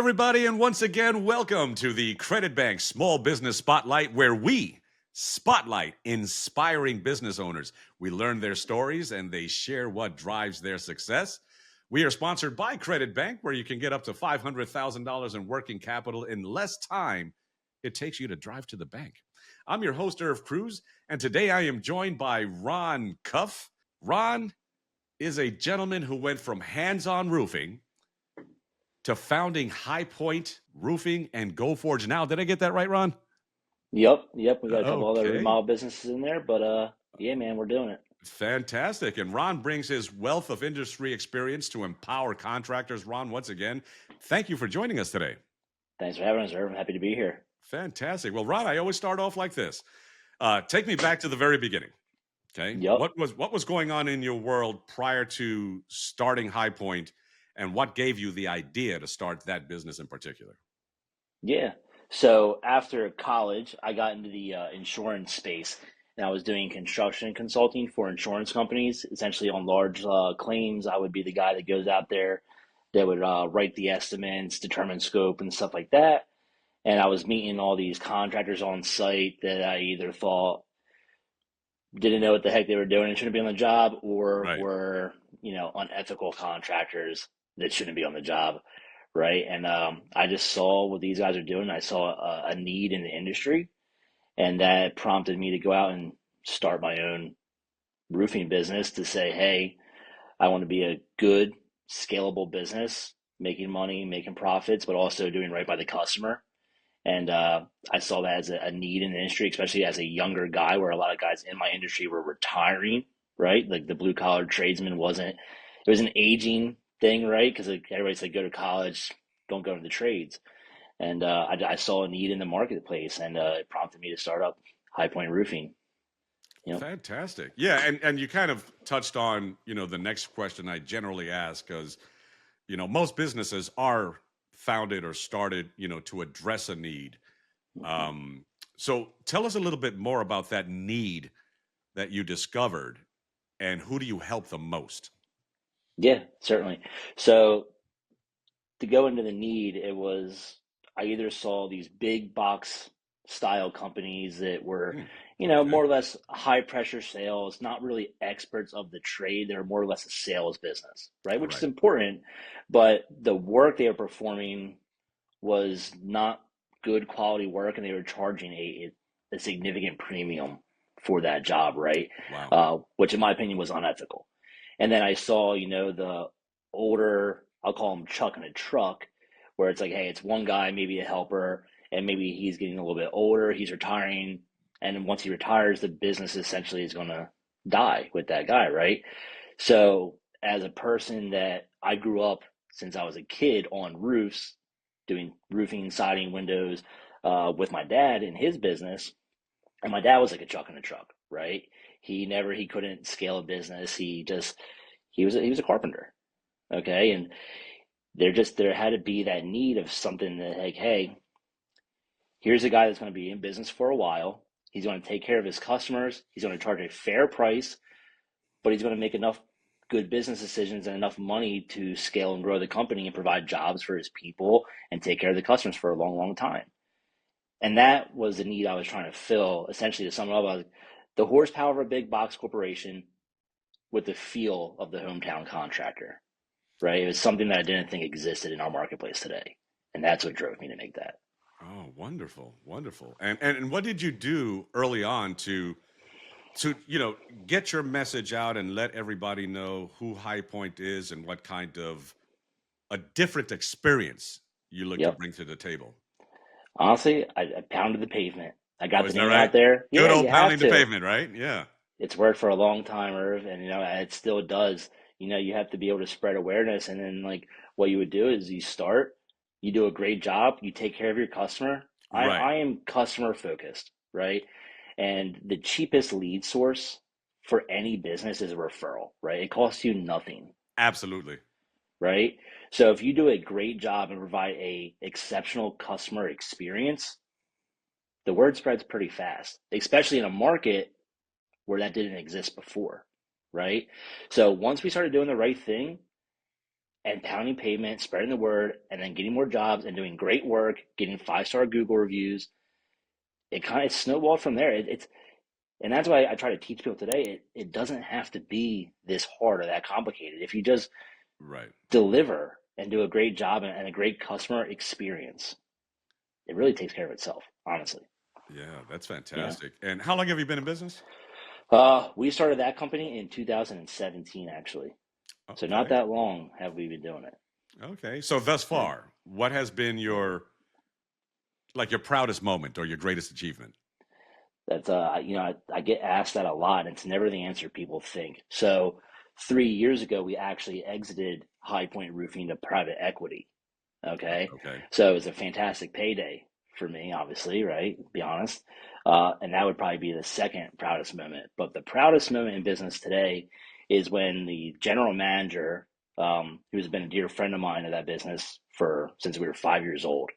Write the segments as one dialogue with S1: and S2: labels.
S1: everybody, and once again, welcome to the Credit Bank Small Business Spotlight, where we spotlight inspiring business owners. We learn their stories and they share what drives their success. We are sponsored by Credit Bank, where you can get up to $500,000 in working capital in less time it takes you to drive to the bank. I'm your host, Irv Cruz, and today I am joined by Ron Cuff. Ron is a gentleman who went from hands-on roofing to founding High Point Roofing and GoForge Now. Did I get that right, Ron?
S2: Yep. We got a couple other
S1: Okay.
S2: remodel businesses in there, but yeah, man, we're doing it.
S1: Fantastic. And Ron brings his wealth of industry experience to empower contractors. Ron, once again, thank you for joining us today.
S2: Thanks for having us, Irv. I'm happy to be here.
S1: Fantastic. Well, Ron, I always start off like this. Take me back to the very beginning. Okay.
S2: Yep.
S1: What was going on in your world prior to starting High Point, and what gave you the idea to start that business in particular?
S2: Yeah. So after college, I got into the insurance space, and I was doing construction consulting for insurance companies, essentially on large claims. I would be the guy that goes out there that would write the estimates, determine scope, and stuff like that. And I was meeting all these contractors on site that I either thought didn't know what the heck they were doing and shouldn't be on the job, or
S1: Right.
S2: were, unethical contractors that shouldn't be on the job, right? And I just saw what these guys are doing. I saw a need in the industry, and that prompted me to go out and start my own roofing business to say, hey, I want to be a good, scalable business, making money, making profits, but also doing right by the customer. And I saw that as a need in the industry, especially as a younger guy, where a lot of guys in my industry were retiring, right? Like the blue collar tradesman it was an aging thing, right? Because everybody's like, go to college, don't go into the trades. And I saw a need in the marketplace, and it prompted me to start up High Point Roofing.
S1: Fantastic. Yeah, and you kind of touched on, the next question I generally ask, because, most businesses are founded or started, to address a need. So tell us a little bit more about that need that you discovered, and who do you help the most?
S2: Yeah, certainly. So to go into the need, I either saw these big box style companies that were,
S1: Okay.
S2: more or less high pressure sales, not really experts of the trade. They're more or less a sales business, right? Which is
S1: Right.
S2: important, but the work they were performing was not good quality work, and they were charging a significant premium for that job, right?
S1: Wow.
S2: Which in my opinion was unethical. And then I saw, the older, I'll call them Chuck in a truck, where it's like, hey, it's one guy, maybe a helper, and maybe he's getting a little bit older, he's retiring, and then once he retires, the business essentially is going to die with that guy, right? So as a person that I grew up since I was a kid on roofs, doing roofing, siding, windows, with my dad in his business, and my dad was like a Chuck in a truck, right? He couldn't scale a business. He was a carpenter, okay? And there had to be that need of something that, like, hey, here's a guy that's going to be in business for a while. He's going to take care of his customers. He's going to charge a fair price, but he's going to make enough good business decisions and enough money to scale and grow the company and provide jobs for his people and take care of the customers for a long, long time. And that was the need I was trying to fill. Essentially, to sum it up, I was the horsepower of a big box corporation with the feel of the hometown contractor, right? It was something that I didn't think existed in our marketplace today. And that's what drove me to make that.
S1: Oh, wonderful, wonderful. And what did you do early on to get your message out and let everybody know who High Point is and what kind of a different experience you look to
S2: Yep.
S1: bring to the table?
S2: Honestly, I pounded the pavement. I
S1: Oh,
S2: got the
S1: is that
S2: name
S1: right?
S2: out there.
S1: Good
S2: Yeah,
S1: old
S2: you have
S1: pounding the
S2: to.
S1: pavement, right? Yeah.
S2: It's worked for a long time, Irv, and it still does. You have to be able to spread awareness, and then like what you would do is you do a great job, you take care of your customer. I
S1: Right.
S2: I am customer focused, right? And the cheapest lead source for any business is a referral, right? It costs you nothing,
S1: Absolutely.
S2: right? So if you do a great job and provide a exceptional customer experience, the word spreads pretty fast, especially in a market where that didn't exist before, right? So once we started doing the right thing, and pounding pavement, spreading the word, and then getting more jobs and doing great work, getting 5-star Google reviews. It snowballed from there. And that's why I try to teach people today. It doesn't have to be this hard or that complicated. If you just
S1: Right.
S2: deliver and do a great job and a great customer experience, it really takes care of itself, honestly.
S1: Yeah, that's
S2: Yeah.
S1: fantastic. And how long have you been in business?
S2: We started that company in 2017, actually. So not
S1: Okay.
S2: that long have we been doing it.
S1: Okay. So thus
S2: Yeah.
S1: far, what has been your proudest moment or your greatest achievement?
S2: That's I get asked that a lot, and it's never the answer people think. So 3 years ago, we actually exited High Point Roofing to private equity. Okay,
S1: Okay.
S2: so it was a fantastic payday for me, obviously, right? Be honest, and that would probably be the second proudest moment. But the proudest moment in business today is when the general manager, who's been a dear friend of mine of that business for since we were 5 years old,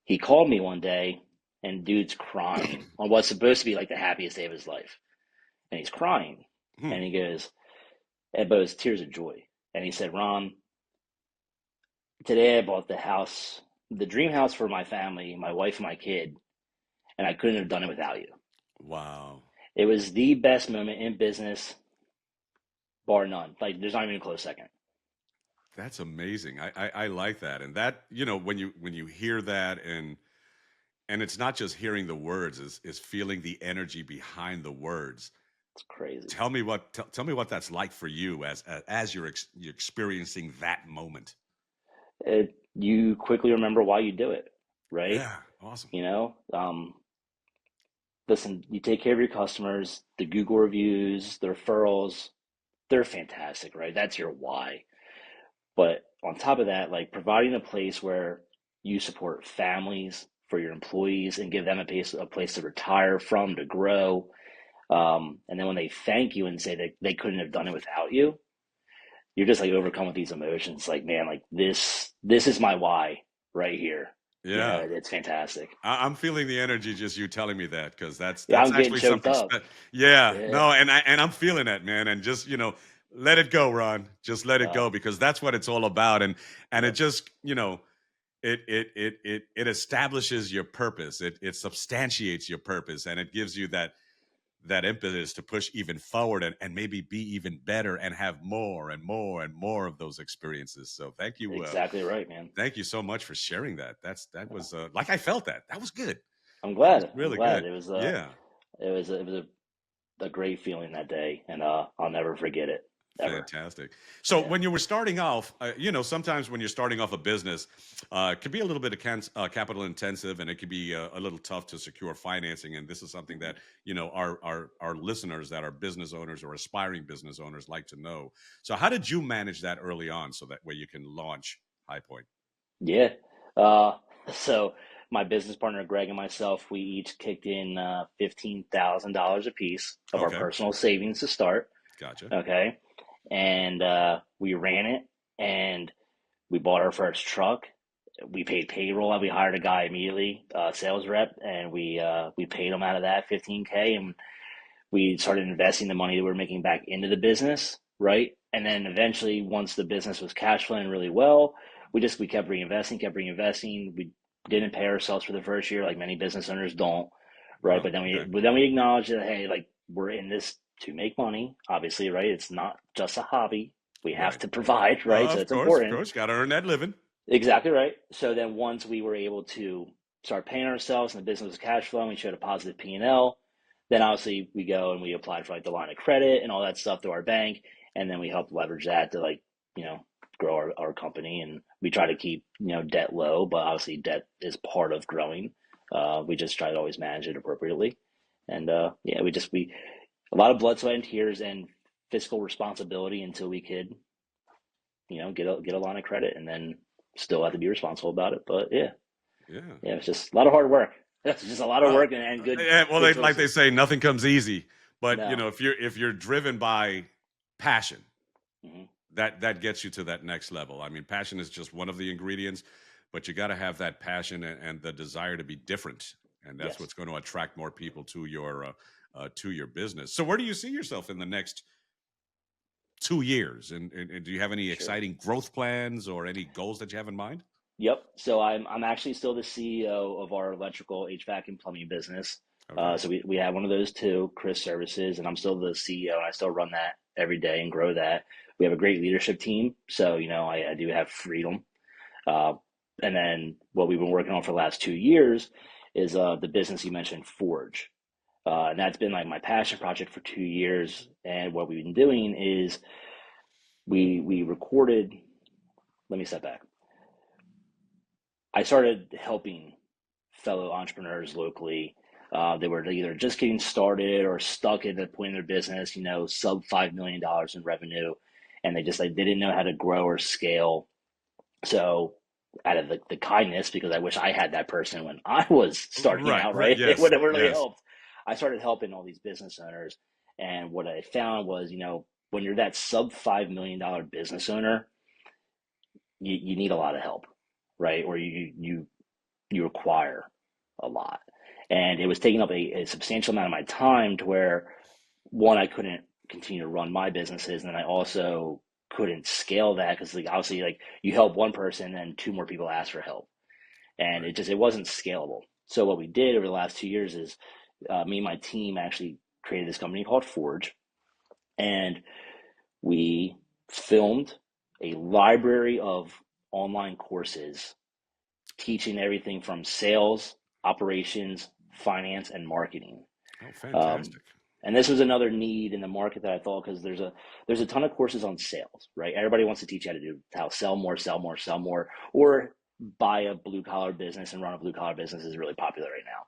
S2: he called me one day, and dude's crying on what's supposed to be like the happiest day of his life, and he's crying,
S1: Hmm.
S2: and he goes, but it's tears of joy, and he said, "Ron, today I bought the house, the dream house for my family, my wife and my kid, and I couldn't have done it without you.
S1: Wow.
S2: It was the best moment in business, bar none. Like there's not even a close second."
S1: That's amazing. I like that. And that, when you hear that and it's not just hearing the words, is feeling the energy behind the words.
S2: It's crazy.
S1: Tell me what that's like for you as you're experiencing that moment.
S2: You quickly remember why you do it, right?
S1: Yeah, awesome.
S2: You know, listen, you take care of your customers, the Google reviews, the referrals, they're fantastic, right? That's your why. But on top of that, like providing a place where you support families for your employees and give them a place to retire from, to grow. And then when they thank you and say that they couldn't have done it without you, you're just like overcome with these emotions. Like, man, like this is my why right here.
S1: Yeah.
S2: It's fantastic.
S1: I'm feeling the energy just you telling me that because that's
S2: Yeah,
S1: that's
S2: I'm getting
S1: actually
S2: choked
S1: something.
S2: up.
S1: Yeah,
S2: Yeah.
S1: no, and I'm feeling that, man, and just let it go, Ron. Just let it
S2: Uh,
S1: go because that's what it's all about, and it
S2: yep.
S1: just it establishes your purpose. It substantiates your purpose, and it gives you that impetus to push even forward and maybe be even better and have more and more and more of those experiences. So
S2: Exactly right, man.
S1: thank you so much for sharing that. That was like I felt that. That was good.
S2: I'm
S1: That was
S2: glad. I'm
S1: really
S2: glad.
S1: good. Yeah.
S2: It was a great feeling that day, and I'll never forget it ever.
S1: Fantastic. So
S2: Yeah.
S1: when you were starting off, sometimes when you're starting off a business, it can be a little bit of capital intensive, and it can be a little tough to secure financing. And this is something
S2: Mhm.
S1: that our listeners that are business owners or aspiring business owners like to know. So how did you manage that early on, so that way you can launch High Point?
S2: Yeah. Uh, so my business partner Greg and myself, we each kicked in $15,000 a piece of our
S1: Okay,
S2: personal savings to start.
S1: gotcha.
S2: Okay, and we ran it, and we bought our first truck. We paid payroll. We hired a guy immediately, sales rep, and we paid him out of that 15K, and we started investing the money that we were making back into the business, right? And then eventually, once the business was cash flowing really well, we kept reinvesting, kept reinvesting. We didn't pay ourselves for the first year, like many business owners don't, right?
S1: Wow. Okay.
S2: But then we acknowledged that, hey, like we're in this to make money, obviously, right? It's not just a hobby. We have
S1: Right.
S2: to provide, right? So
S1: Of
S2: it's
S1: course, of
S2: important.
S1: course. Got to earn that living.
S2: Exactly right. So then once we were able to start paying ourselves and the business was cash flowing, we showed a positive P&L, then obviously we go and we applied for like the line of credit and all that stuff through our bank. And then we help leverage that to grow our company. And we try to keep, debt low, but obviously debt is part of growing. We just try to always manage it appropriately. And yeah, we a lot of blood, sweat, and tears and fiscal responsibility until we could, get a line of credit, and then still have to be responsible about it. But yeah,
S1: Yeah.
S2: yeah, it's just a lot of hard work. It's just a lot of
S1: Well,
S2: work and good
S1: yeah, well,
S2: good
S1: like they
S2: choices.
S1: say, nothing comes easy. But
S2: No.
S1: if you're driven by passion,
S2: Hmm.
S1: that gets you to that next level. I mean, passion is just one of the ingredients, but you got to have that passion and the desire to be different, and that's
S2: Yes.
S1: what's going to attract more people to your business. So, where do you see yourself in the next 2 years. And do you have any
S2: Sure.
S1: exciting growth plans or any goals that you have in mind?
S2: Yep. So I'm actually still the CEO of our electrical HVAC and plumbing business.
S1: Okay.
S2: So we have one of those two, Chris Services, and I'm still the CEO and I still run that every day and grow that. We have a great leadership team, so I do have freedom. Uh, and then what we've been working on for the last 2 years is the business you mentioned, Forge. And that's been like my passion project for 2 years. And what we've been doing is we recorded. Let me step back. I started helping fellow entrepreneurs locally. They were either just getting started or stuck at the point in their business, sub $5 million in revenue, and they didn't know how to grow or scale. So out of the kindness, because I wish I had that person when I was starting
S1: Right,
S2: out,
S1: right.
S2: right? It
S1: Yes,
S2: would have really
S1: yes.
S2: helped. I started helping all these business owners. And what I found was, when you're that sub $5 million business owner, you need a lot of help, right? Or you require a lot. And it was taking up a substantial amount of my time to where, one, I couldn't continue to run my businesses. And then I also couldn't scale that because obviously you help one person and two more people ask for help. And
S1: Right.
S2: it wasn't scalable. So what we did over the last 2 years is me and my team actually created this company called Forge. And we filmed a library of online courses teaching everything from sales, operations, finance, and marketing.
S1: Oh,
S2: Um,
S1: fantastic.
S2: and this was another need in the market that I thought, because there's a ton of courses on sales, right? Everybody wants to teach you how to sell more, sell more, sell more, or buy a blue collar business and run a blue collar business is really popular right now.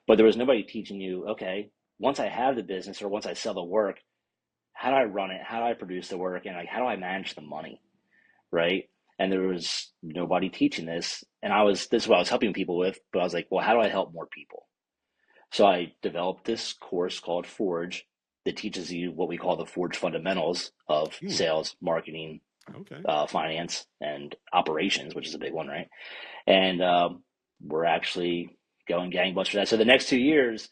S2: But there was nobody teaching you, okay, once I have the business or once I sell the work, how do I run it? How do I produce the work? And how do I manage the money? Right? And there was nobody teaching this. And this is what I was helping people with, but I was like, well, how do I help more people? So I developed this course called Forge that teaches you what we call the Forge fundamentals of
S1: Hmm.
S2: sales, marketing,
S1: Okay.
S2: finance, and operations, which is a big one, right? And we're actually going gangbusters for that. So the next 2 years,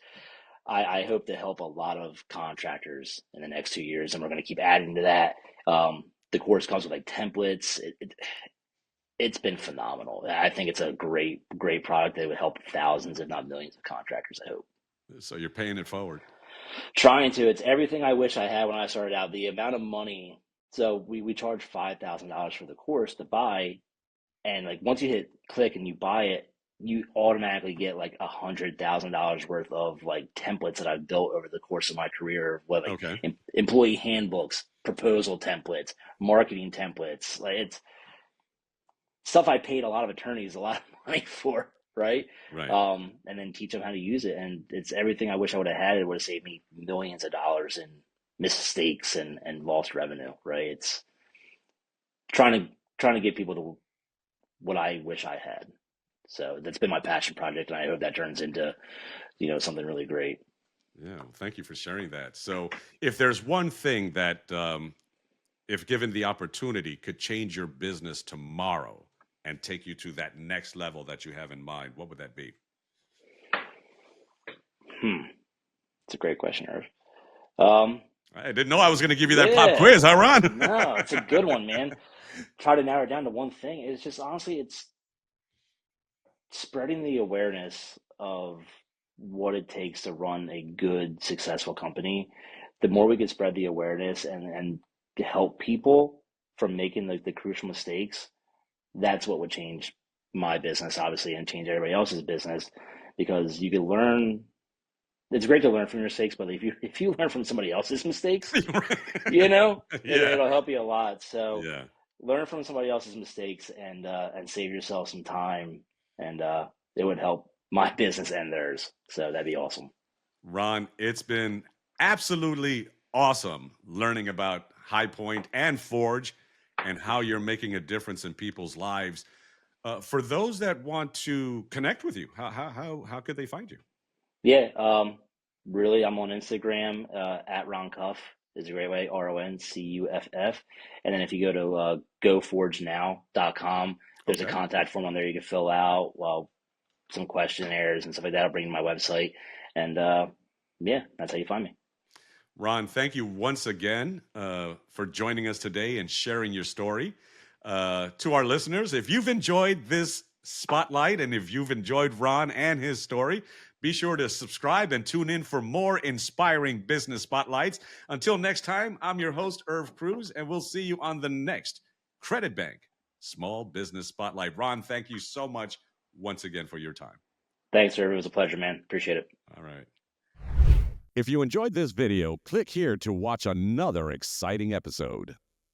S2: I hope to help a lot of contractors in the next 2 years, and we're going to keep adding to that. The course comes with like templates. It's been phenomenal. I think it's a great, great product that would help thousands, if not millions, of contractors, I hope.
S1: So you're paying it forward.
S2: Trying to. It's everything I wish I had when I started out. The amount of money. So we charge $5,000 for the course to buy, and like once you hit click and you buy it, you automatically get like $100,000 worth of like templates that I've built over the course of my career. What, like
S1: Okay.
S2: employee handbooks, proposal templates, marketing templates. Like it's stuff I paid a lot of attorneys a lot of money for, right?
S1: Right.
S2: And then teach them how to use it. And it's everything I wish I would have had. It would have saved me millions of dollars in mistakes and lost revenue, right? It's trying to get people to what I wish I had. So that's been my passion project, and I hope that turns into something really great.
S1: Yeah. Well, thank you for sharing that. So if there's one thing that, if given the opportunity, could change your business tomorrow and take you to that next level that you have in mind, what would that be?
S2: It's a great question, Irv. Um,
S1: I didn't know I was going to give you that pop
S2: yeah,
S1: quiz, huh, Ron?
S2: no, it's a good one, man. Try to narrow it down to one thing. It's just honestly, it's spreading the awareness of what it takes to run a good, successful company. The more we can spread the awareness and to help people from making the crucial mistakes, that's what would change my business, obviously, and change everybody else's business, because you can learn. It's great to learn from your mistakes, but if you learn from somebody else's mistakes,
S1: Yeah.
S2: it'll help you a lot. So
S1: Yeah.
S2: learn from somebody else's mistakes and save yourself some time, and it would help my business and theirs. So that'd be awesome.
S1: Ron, it's been absolutely awesome learning about High Point and Forge and how you're making a difference in people's lives. For those that want to connect with you, how could they find you?
S2: Yeah, really, I'm on Instagram at Ron Cuff is a great way, RONCUFF. And then if you go to goforgenow.com, there's a
S1: Okay.
S2: contact form on there you can fill out. Well, some questionnaires and stuff like that. I'll bring you my website, and yeah, that's how you find me.
S1: Ron, thank you once again for joining us today and sharing your story. To our listeners, if you've enjoyed this spotlight and if you've enjoyed Ron and his story, be sure to subscribe and tune in for more inspiring business spotlights. Until next time, I'm your host, Irv Cruz, and we'll see you on the next Credit Bank Small Business Spotlight. Ron, thank you so much once again for your time.
S2: Thanks, sir. It was a pleasure, man. Appreciate it.
S1: All right. If you enjoyed this video, click here to watch another exciting episode.